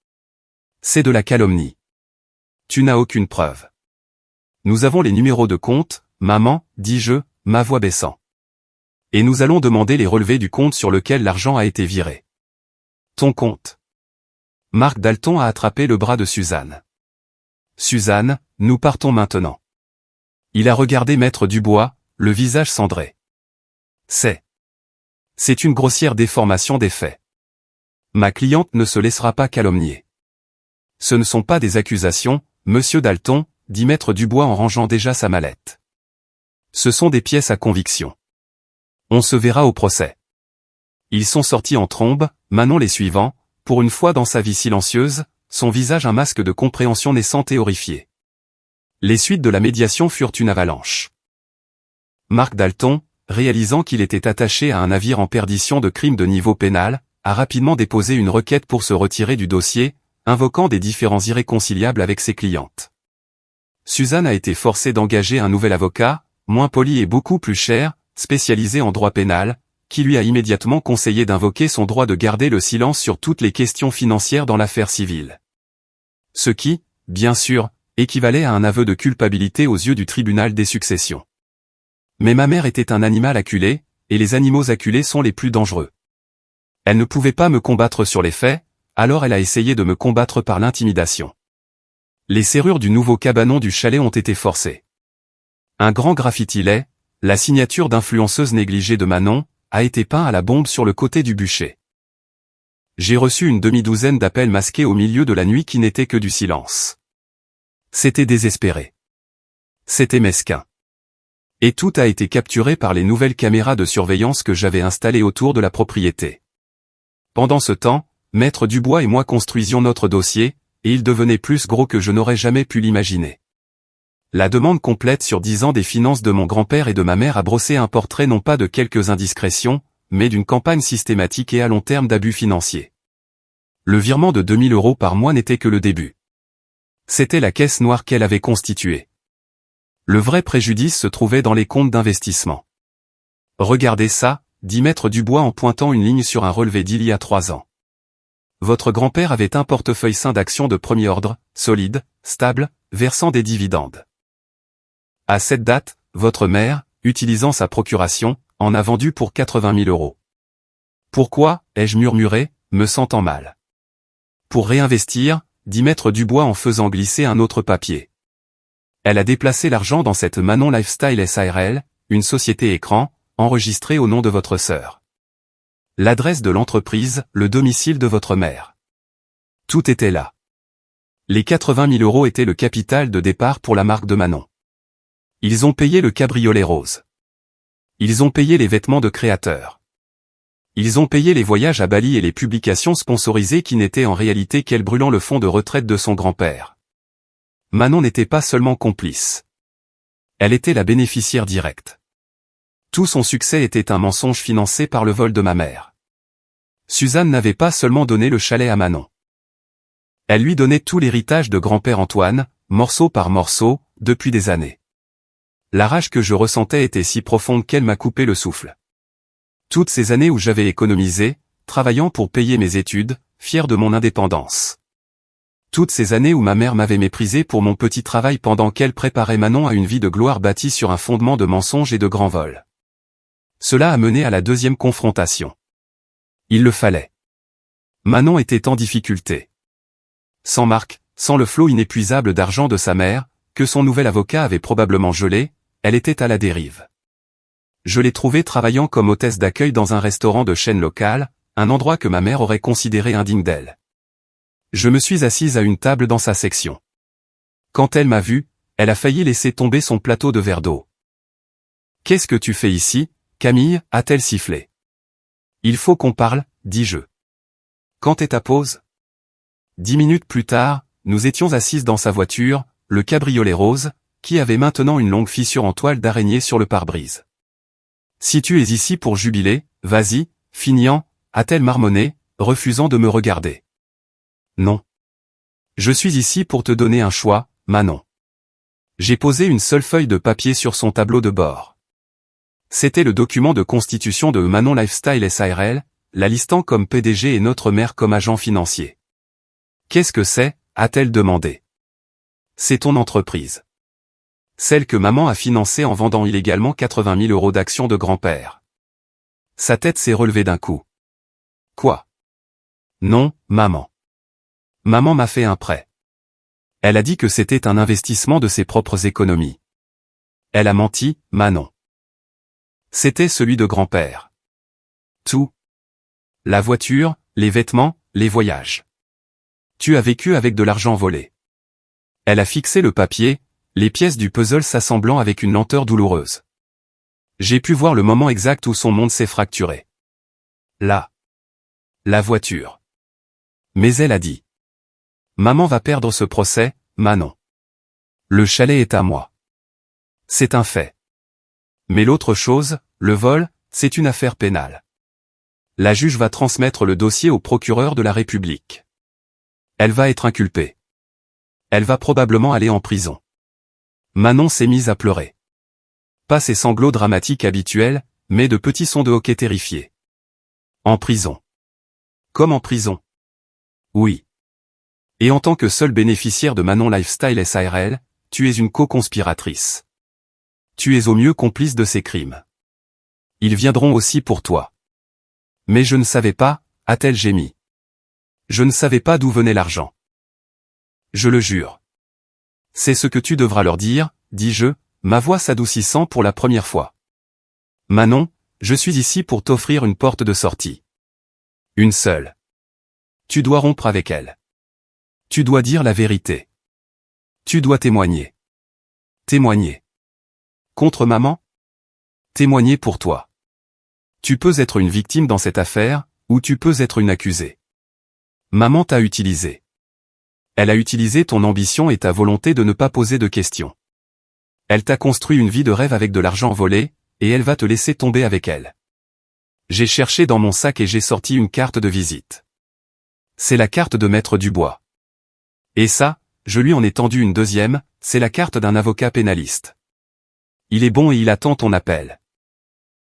C'est de la calomnie. Tu n'as aucune preuve. Nous avons les numéros de compte, maman, dis-je, ma voix baissant. Et nous allons demander les relevés du compte sur lequel l'argent a été viré. Ton compte. Marc Dalton a attrapé le bras de Suzanne. Suzanne, nous partons maintenant. Il a regardé Maître Dubois, le visage cendré. C'est une grossière déformation des faits. Ma cliente ne se laissera pas calomnier. Ce ne sont pas des accusations, monsieur Dalton, dit Maître Dubois en rangeant déjà sa mallette. Ce sont des pièces à conviction. On se verra au procès. Ils sont sortis en trombe, Manon les suivant, pour une fois dans sa vie silencieuse, son visage un masque de compréhension naissante et horrifiée. Les suites de la médiation furent une avalanche. Marc Dalton, réalisant qu'il était attaché à un navire en perdition de crimes de niveau pénal, a rapidement déposé une requête pour se retirer du dossier, invoquant des différends irréconciliables avec ses clientes. Suzanne a été forcée d'engager un nouvel avocat, moins poli et beaucoup plus cher, spécialisé en droit pénal, qui lui a immédiatement conseillé d'invoquer son droit de garder le silence sur toutes les questions financières dans l'affaire civile. Ce qui, bien sûr, équivalait à un aveu de culpabilité aux yeux du tribunal des successions. Mais ma mère était un animal acculé, et les animaux acculés sont les plus dangereux. Elle ne pouvait pas me combattre sur les faits, alors elle a essayé de me combattre par l'intimidation. Les serrures du nouveau cabanon du chalet ont été forcées. Un grand graffiti laid, la signature d'influenceuse négligée de Manon, a été peint à la bombe sur le côté du bûcher. J'ai reçu une demi-douzaine d'appels masqués au milieu de la nuit qui n'étaient que du silence. C'était désespéré. C'était mesquin. Et tout a été capturé par les nouvelles caméras de surveillance que j'avais installées autour de la propriété. Pendant ce temps, Maître Dubois et moi construisions notre dossier, et il devenait plus gros que je n'aurais jamais pu l'imaginer. La demande complète sur 10 ans des finances de mon grand-père et de ma mère a brossé un portrait non pas de quelques indiscrétions, mais d'une campagne systématique et à long terme d'abus financiers. Le virement de 2 000 € par mois n'était que le début. C'était la caisse noire qu'elle avait constituée. Le vrai préjudice se trouvait dans les comptes d'investissement. Regardez ça, dit Maître Dubois en pointant une ligne sur un relevé d'il y a 3 ans. Votre grand-père avait un portefeuille sain d'actions de premier ordre, solide, stable, versant des dividendes. À cette date, votre mère, utilisant sa procuration, en a vendu pour 80 000 €. Pourquoi, ai-je murmuré, me sentant mal. Pour réinvestir, dit Maître Dubois en faisant glisser un autre papier. Elle a déplacé l'argent dans cette Manon Lifestyle SARL, une société écran, enregistré au nom de votre sœur. L'adresse de l'entreprise, le domicile de votre mère. Tout était là. Les 80 000 € étaient le capital de départ pour la marque de Manon. Ils ont payé le cabriolet rose. Ils ont payé les vêtements de créateurs. Ils ont payé les voyages à Bali et les publications sponsorisées qui n'étaient en réalité qu'elle brûlant le fonds de retraite de son grand-père. Manon n'était pas seulement complice. Elle était la bénéficiaire directe. Tout son succès était un mensonge financé par le vol de ma mère. Suzanne n'avait pas seulement donné le chalet à Manon. Elle lui donnait tout l'héritage de grand-père Antoine, morceau par morceau, depuis des années. La rage que je ressentais était si profonde qu'elle m'a coupé le souffle. Toutes ces années où j'avais économisé, travaillant pour payer mes études, fier de mon indépendance. Toutes ces années où ma mère m'avait méprisé pour mon petit travail pendant qu'elle préparait Manon à une vie de gloire bâtie sur un fondement de mensonges et de grands vols. Cela a mené à la deuxième confrontation. Il le fallait. Manon était en difficulté. Sans Marc, sans le flot inépuisable d'argent de sa mère, que son nouvel avocat avait probablement gelé, elle était à la dérive. Je l'ai trouvée travaillant comme hôtesse d'accueil dans un restaurant de chaîne locale, un endroit que ma mère aurait considéré indigne d'elle. Je me suis assise à une table dans sa section. Quand elle m'a vu, elle a failli laisser tomber son plateau de verre d'eau. « Qu'est-ce que tu fais ici, Camille » a-t-elle sifflé. « Il faut qu'on parle » dis-je. « Quand est ta pause » 10 minutes plus tard, nous étions assises dans sa voiture, le cabriolet rose, qui avait maintenant une longue fissure en toile d'araignée sur le pare-brise. « Si tu es ici pour jubiler, vas-y, Finian » a-t-elle marmonné, refusant de me regarder. « Non. Je suis ici pour te donner un choix, Manon. » J'ai posé une seule feuille de papier sur son tableau de bord. C'était le document de constitution de Manon Lifestyle SARL, la listant comme PDG et notre mère comme agent financier. « Qu'est-ce que c'est » a-t-elle demandé. « C'est ton entreprise. Celle que maman a financée en vendant illégalement 80 000 € d'actions de grand-père. » Sa tête s'est relevée d'un coup. « Quoi ? Non, maman. Maman m'a fait un prêt. Elle a dit que c'était un investissement de ses propres économies. Elle a menti, Manon. C'était celui de grand-père. Tout. La voiture, les vêtements, les voyages. Tu as vécu avec de l'argent volé. Elle a fixé le papier, les pièces du puzzle s'assemblant avec une lenteur douloureuse. J'ai pu voir le moment exact où son monde s'est fracturé. Là. La voiture. Mais elle a dit. Maman va perdre ce procès, Manon. Le chalet est à moi. C'est un fait. Mais l'autre chose, le vol, c'est une affaire pénale. La juge va transmettre le dossier au procureur de la République. Elle va être inculpée. Elle va probablement aller en prison. Manon s'est mise à pleurer. Pas ces sanglots dramatiques habituels, mais de petits sons de hoquet terrifiés. En prison. Comme en prison. Oui. Et en tant que seule bénéficiaire de Manon Lifestyle SARL, tu es une co-conspiratrice. Tu es au mieux complice de ces crimes. Ils viendront aussi pour toi. Mais je ne savais pas, a-t-elle gémi. Je ne savais pas d'où venait l'argent. Je le jure. C'est ce que tu devras leur dire, dis-je, ma voix s'adoucissant pour la première fois. Manon, je suis ici pour t'offrir une porte de sortie. Une seule. Tu dois rompre avec elle. Tu dois dire la vérité. Tu dois témoigner. Témoigner. Contre maman ? Témoigner pour toi. Tu peux être une victime dans cette affaire, ou tu peux être une accusée. Maman t'a utilisé. Elle a utilisé ton ambition et ta volonté de ne pas poser de questions. Elle t'a construit une vie de rêve avec de l'argent volé, et elle va te laisser tomber avec elle. J'ai cherché dans mon sac et j'ai sorti une carte de visite. C'est la carte de Maître Dubois. Et ça, je lui en ai tendu une deuxième, c'est la carte d'un avocat pénaliste. Il est bon et il attend ton appel.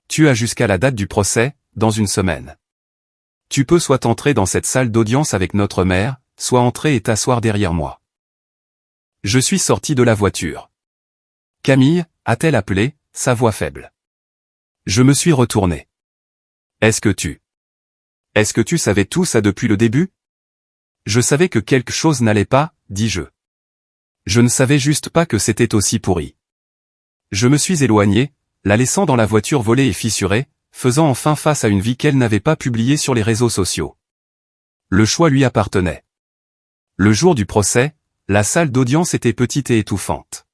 Tu as jusqu'à la date du procès, dans une semaine. Tu peux soit entrer dans cette salle d'audience avec notre mère, soit entrer et t'asseoir derrière moi. Je suis sorti de la voiture. Camille, a-t-elle appelé, sa voix faible. Je me suis retourné. Est-ce que tu savais tout ça depuis le début ? Je savais que quelque chose n'allait pas, dis-je. Je ne savais juste pas que c'était aussi pourri. Je me suis éloigné, la laissant dans la voiture volée et fissurée, faisant enfin face à une vie qu'elle n'avait pas publiée sur les réseaux sociaux. Le choix lui appartenait. Le jour du procès, la salle d'audience était petite et étouffante.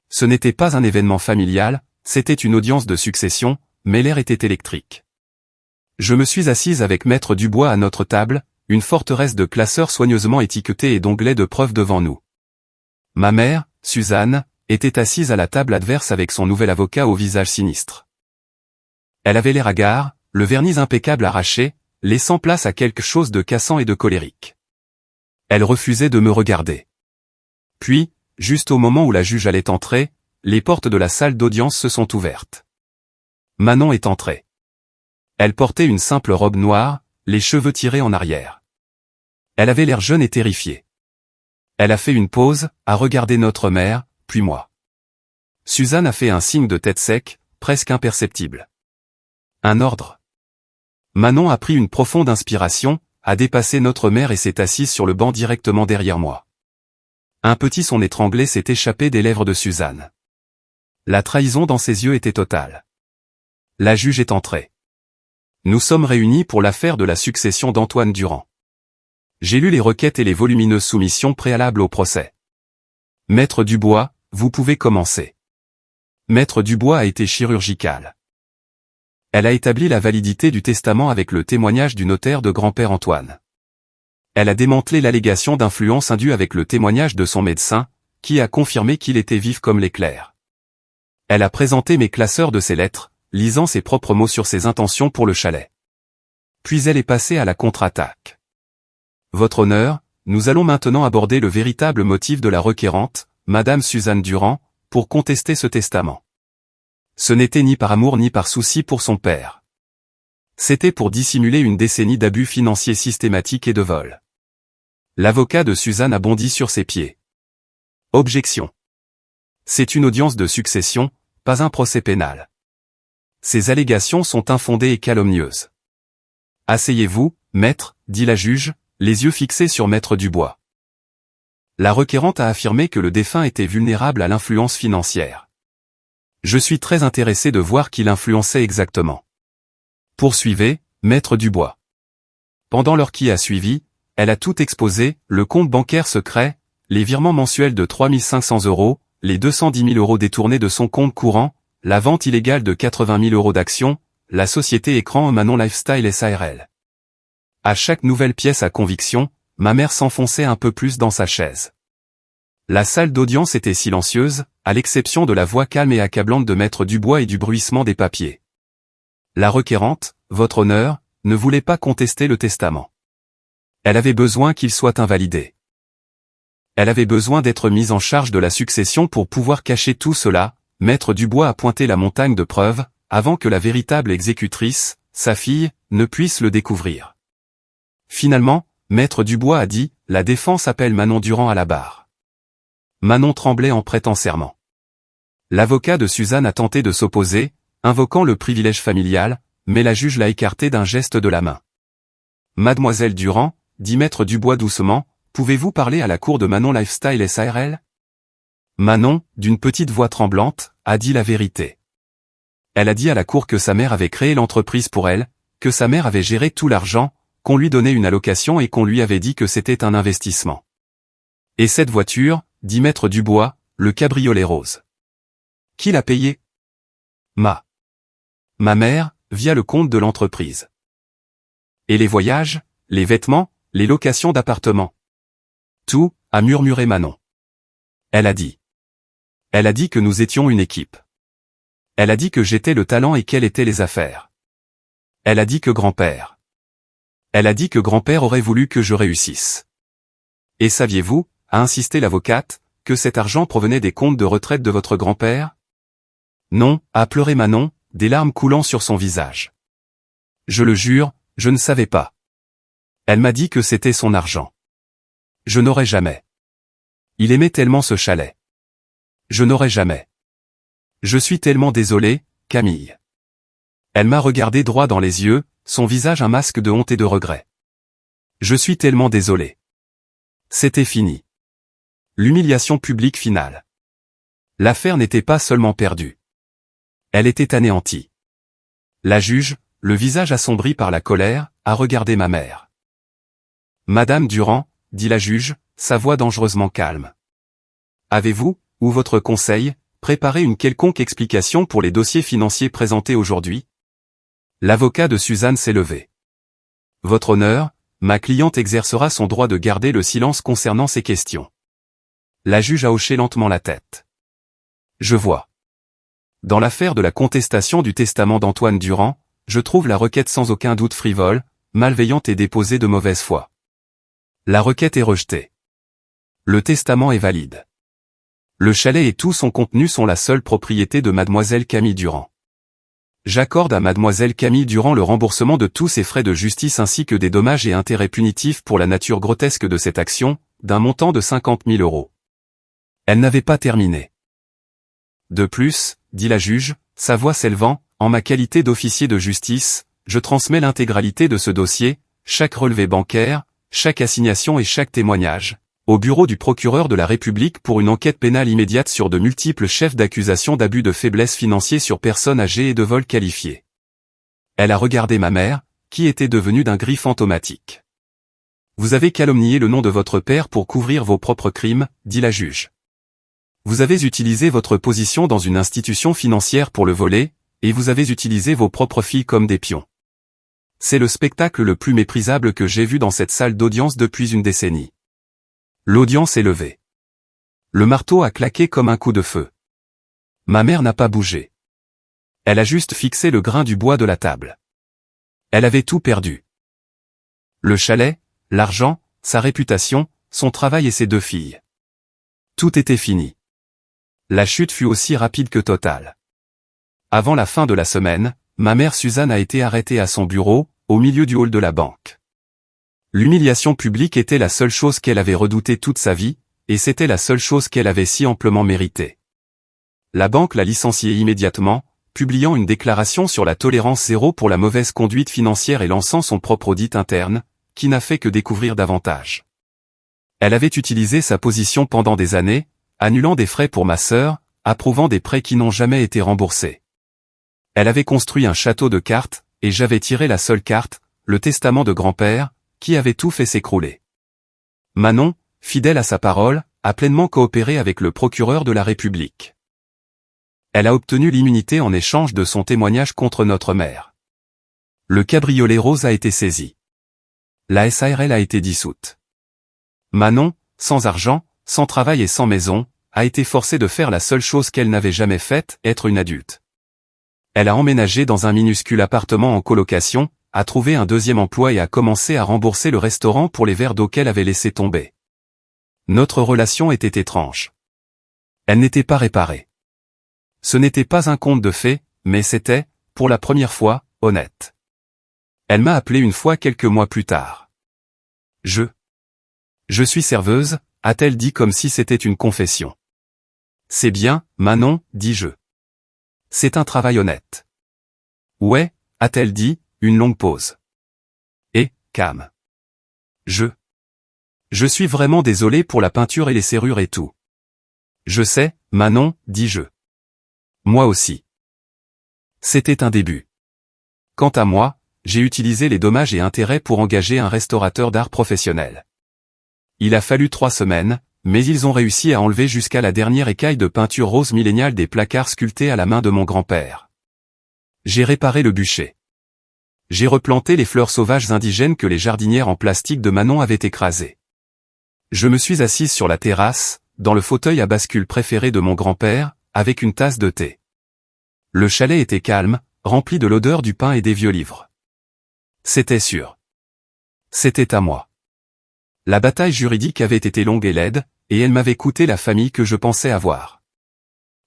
Ce n'était pas un événement familial, c'était une audience de succession, mais l'air était électrique. Je me suis assise avec Maître Dubois à notre table, une forteresse de classeurs soigneusement étiquetés et d'onglets de preuve devant nous. Ma mère, Suzanne, était assise à la table adverse avec son nouvel avocat au visage sinistre. Elle avait l'air hagard, le vernis impeccable arraché, laissant place à quelque chose de cassant et de colérique. Elle refusait de me regarder. Puis, juste au moment où la juge allait entrer, les portes de la salle d'audience se sont ouvertes. Manon est entrée. Elle portait une simple robe noire, les cheveux tirés en arrière. Elle avait l'air jeune et terrifiée. Elle a fait une pause, a regardé notre mère, puis moi. Suzanne a fait un signe de tête sec, presque imperceptible. Un ordre. Manon a pris une profonde inspiration, a dépassé notre mère et s'est assise sur le banc directement derrière moi. Un petit son étranglé s'est échappé des lèvres de Suzanne. La trahison dans ses yeux était totale. La juge est entrée. Nous sommes réunis pour l'affaire de la succession d'Antoine Durand. J'ai lu les requêtes et les volumineuses soumissions préalables au procès. Maître Dubois, vous pouvez commencer. Maître Dubois a été chirurgical. Elle a établi la validité du testament avec le témoignage du notaire de grand-père Antoine. Elle a démantelé l'allégation d'influence indue avec le témoignage de son médecin, qui a confirmé qu'il était vif comme l'éclair. Elle a présenté mes classeurs de ses lettres, lisant ses propres mots sur ses intentions pour le chalet. Puis elle est passée à la contre-attaque. Votre honneur, nous allons maintenant aborder le véritable motif de la requérante, Madame Suzanne Durand, pour contester ce testament. Ce n'était ni par amour ni par souci pour son père. C'était pour dissimuler une décennie d'abus financiers systématiques et de vol. L'avocat de Suzanne a bondi sur ses pieds. Objection. C'est une audience de succession, pas un procès pénal. Ces allégations sont infondées et calomnieuses. Asseyez-vous, maître, dit la juge, les yeux fixés sur Maître Dubois. La requérante a affirmé que le défunt était vulnérable à l'influence financière. Je suis très intéressé de voir qui l'influençait exactement. Poursuivez, Maître Dubois. Pendant l'heure qui a suivi, elle a tout exposé, le compte bancaire secret, les virements mensuels de 3 500 €, les 210 000 € détournés de son compte courant, la vente illégale de 80 000 € d'actions, la société écran Manon Lifestyle SARL. À chaque nouvelle pièce à conviction, ma mère s'enfonçait un peu plus dans sa chaise. La salle d'audience était silencieuse, à l'exception de la voix calme et accablante de Maître Dubois et du bruissement des papiers. La requérante, votre honneur, ne voulait pas contester le testament. Elle avait besoin qu'il soit invalidé. Elle avait besoin d'être mise en charge de la succession pour pouvoir cacher tout cela. Maître Dubois a pointé la montagne de preuves, avant que la véritable exécutrice, sa fille, ne puisse le découvrir. Finalement, Maître Dubois a dit, la défense appelle Manon Durand à la barre. Manon tremblait en prêtant serment. L'avocat de Suzanne a tenté de s'opposer, invoquant le privilège familial, mais la juge l'a écarté d'un geste de la main. Mademoiselle Durand, dit Maître Dubois doucement, pouvez-vous parler à la cour de Manon Lifestyle SARL? Manon, d'une petite voix tremblante, a dit la vérité. Elle a dit à la cour que sa mère avait créé l'entreprise pour elle, que sa mère avait géré tout l'argent, qu'on lui donnait une allocation et qu'on lui avait dit que c'était un investissement. Et cette voiture, dit Maître Dubois, le cabriolet rose. Qui l'a payé? Ma mère, via le compte de l'entreprise. Et les voyages, les vêtements, les locations d'appartements. Tout, a murmuré Manon. Elle a dit. Elle a dit que nous étions une équipe. Elle a dit que j'étais le talent et qu'elle était les affaires. Elle a dit que grand-père. Elle a dit que grand-père aurait voulu que je réussisse. Et saviez-vous, a insisté l'avocate, que cet argent provenait des comptes de retraite de votre grand-père? Non, a pleuré Manon, des larmes coulant sur son visage. Je le jure, je ne savais pas. Elle m'a dit que c'était son argent. Je n'aurais jamais. Il aimait tellement ce chalet. Je n'aurais jamais. Je suis tellement désolé, Camille. Elle m'a regardé droit dans les yeux, son visage un masque de honte et de regret. Je suis tellement désolé. C'était fini. L'humiliation publique finale. L'affaire n'était pas seulement perdue. Elle était anéantie. La juge, le visage assombri par la colère, a regardé ma mère. Madame Durand, dit la juge, sa voix dangereusement calme. Avez-vous, ou votre conseil, préparé une quelconque explication pour les dossiers financiers présentés aujourd'hui? L'avocat de Suzanne s'est levé. Votre honneur, ma cliente exercera son droit de garder le silence concernant ces questions. La juge a hoché lentement la tête. Je vois. Dans l'affaire de la contestation du testament d'Antoine Durand, je trouve la requête sans aucun doute frivole, malveillante et déposée de mauvaise foi. La requête est rejetée. Le testament est valide. Le chalet et tout son contenu sont la seule propriété de mademoiselle Camille Durand. J'accorde à mademoiselle Camille Durand le remboursement de tous ses frais de justice ainsi que des dommages et intérêts punitifs pour la nature grotesque de cette action, d'un montant de 50 000 €. Elle n'avait pas terminé. De plus, dit la juge, sa voix s'élevant, en ma qualité d'officier de justice, je transmets l'intégralité de ce dossier, chaque relevé bancaire, chaque assignation et chaque témoignage, au bureau du procureur de la République pour une enquête pénale immédiate sur de multiples chefs d'accusation d'abus de faiblesse financier sur personnes âgées et de vol qualifié. Elle a regardé ma mère, qui était devenue d'un gris fantomatique. Vous avez calomnié le nom de votre père pour couvrir vos propres crimes, dit la juge. Vous avez utilisé votre position dans une institution financière pour le voler, et vous avez utilisé vos propres filles comme des pions. C'est le spectacle le plus méprisable que j'ai vu dans cette salle d'audience depuis une décennie. L'audience est levée. Le marteau a claqué comme un coup de feu. Ma mère n'a pas bougé. Elle a juste fixé le grain du bois de la table. Elle avait tout perdu. Le chalet, l'argent, sa réputation, son travail et ses 2 filles. Tout était fini. La chute fut aussi rapide que totale. Avant la fin de la semaine, ma mère Suzanne a été arrêtée à son bureau, au milieu du hall de la banque. L'humiliation publique était la seule chose qu'elle avait redoutée toute sa vie, et c'était la seule chose qu'elle avait si amplement méritée. La banque l'a licenciée immédiatement, publiant une déclaration sur la tolérance zéro pour la mauvaise conduite financière et lançant son propre audit interne, qui n'a fait que découvrir davantage. Elle avait utilisé sa position pendant des années, annulant des frais pour ma sœur, approuvant des prêts qui n'ont jamais été remboursés. Elle avait construit un château de cartes, et j'avais tiré la seule carte, le testament de grand-père, qui avait tout fait s'écrouler. Manon, fidèle à sa parole, a pleinement coopéré avec le procureur de la République. Elle a obtenu l'immunité en échange de son témoignage contre notre mère. Le cabriolet rose a été saisi. La SARL a été dissoute. Manon, sans argent, sans travail et sans maison, a été forcée de faire la seule chose qu'elle n'avait jamais faite, être une adulte. Elle a emménagé dans un minuscule appartement en colocation, a trouvé un 2e emploi et a commencé à rembourser le restaurant pour les verres d'eau qu'elle avait laissé tomber. Notre relation était étrange. Elle n'était pas réparée. Ce n'était pas un conte de fées, mais c'était, pour la première fois, honnête. Elle m'a appelé une fois quelques mois plus tard. Je suis serveuse, a-t-elle dit comme si c'était une confession. C'est bien, Manon, dis-je. C'est un travail honnête. Ouais, a-t-elle dit, une longue pause. Et, Cam. Je suis vraiment désolé pour la peinture et les serrures et tout. Je sais, Manon, dis-je. Moi aussi. C'était un début. Quant à moi, j'ai utilisé les dommages et intérêts pour engager un restaurateur d'art professionnel. Il a fallu 3 semaines, mais ils ont réussi à enlever jusqu'à la dernière écaille de peinture rose milléniale des placards sculptés à la main de mon grand-père. J'ai réparé le bûcher. J'ai replanté les fleurs sauvages indigènes que les jardinières en plastique de Manon avaient écrasées. Je me suis assise sur la terrasse, dans le fauteuil à bascule préféré de mon grand-père, avec une tasse de thé. Le chalet était calme, rempli de l'odeur du pain et des vieux livres. C'était sûr. C'était à moi. La bataille juridique avait été longue et laide, et elle m'avait coûté la famille que je pensais avoir.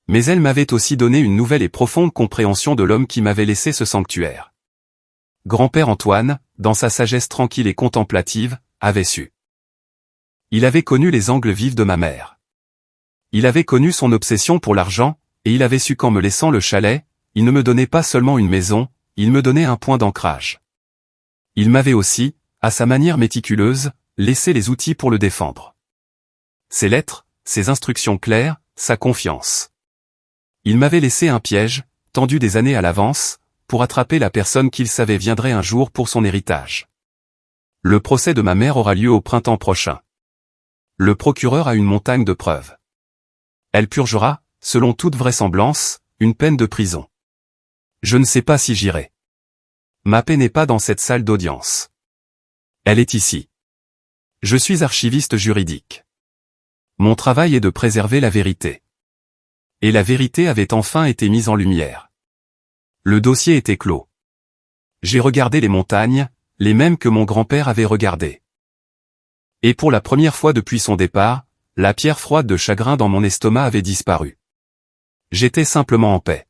Mais elle m'avait aussi donné une nouvelle et profonde compréhension de l'homme qui m'avait laissé ce sanctuaire. Grand-père Antoine, dans sa sagesse tranquille et contemplative, avait su. Il avait connu les angles vifs de ma mère. Il avait connu son obsession pour l'argent, et il avait su qu'en me laissant le chalet, il ne me donnait pas seulement une maison, il me donnait un point d'ancrage. Il m'avait aussi, à sa manière méticuleuse, laissé les outils pour le défendre. Ses lettres, ses instructions claires, sa confiance. Il m'avait laissé un piège, tendu des années à l'avance, pour attraper la personne qu'il savait viendrait un jour pour son héritage. Le procès de ma mère aura lieu au printemps prochain. Le procureur a une montagne de preuves. Elle purgera, selon toute vraisemblance, une peine de prison. Je ne sais pas si j'irai. Ma paix n'est pas dans cette salle d'audience. Elle est ici. Je suis archiviste juridique. Mon travail est de préserver la vérité. Et la vérité avait enfin été mise en lumière. Le dossier était clos. J'ai regardé les montagnes, les mêmes que mon grand-père avait regardées. Et pour la première fois depuis son départ, la pierre froide de chagrin dans mon estomac avait disparu. J'étais simplement en paix.